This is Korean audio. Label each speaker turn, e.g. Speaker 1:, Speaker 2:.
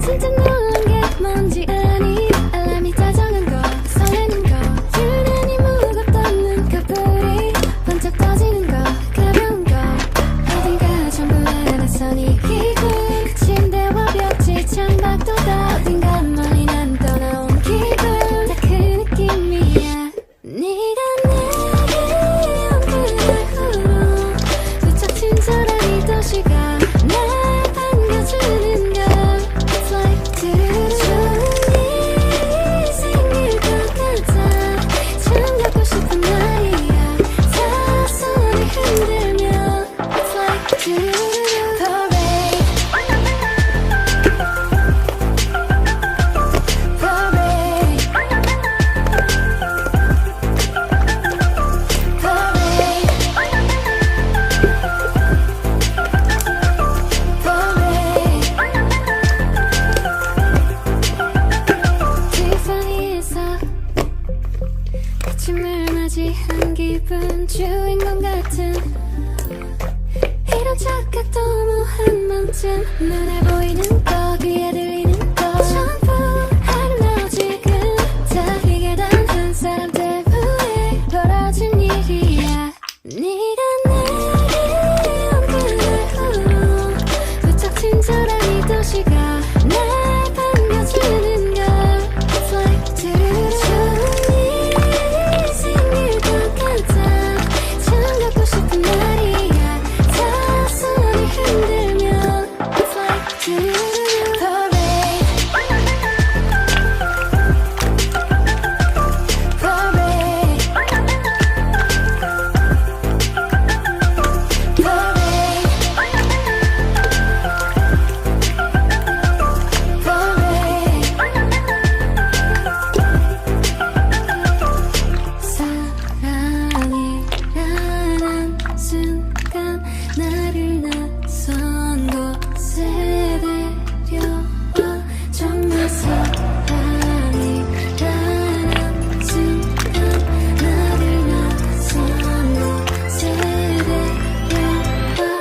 Speaker 1: 진짜 놀란 게 뭔지 아니? 알람이 다정한 거 설레는 거 유난히 무겁던 눈꺼풀이 번쩍 떠지는 거 가벼운 거 어딘가 전부 알아서 네 기분 침대와 벽지 창밖도다 어딘가 멀리 난 떠나온 기분 다 그 느낌이야 네가 내게 온 그날 후로 부쩍 친절한 이 도시가 날 반겨주는 걸 It's like 좋은 일이 생길 것 같아 참 갖고 싶은 말이야 다 손을 흔들며 It's like parade 티파니에서 아침을 맞이한 기분 주인공 같은 이런 착각도 뭐 한 번쯤 눈에 보이는 거 귀에 들리는 거 전부 아름다워 지금 다 이게 단 한 사람 때문에 벌어진 일이야 네가 내게 온 그날 후로 부쩍 친절한 이 도시가 날 반겨주는 걸 It's like 좋은 일이 생길 것 같아 참 갖고 싶은 말이야 다 손을 흔들며 It's like parade 사랑이라는 순간 나를 낯선 곳에 데려와 정말 사랑이라는 순간 나를 낯선 곳에 데려와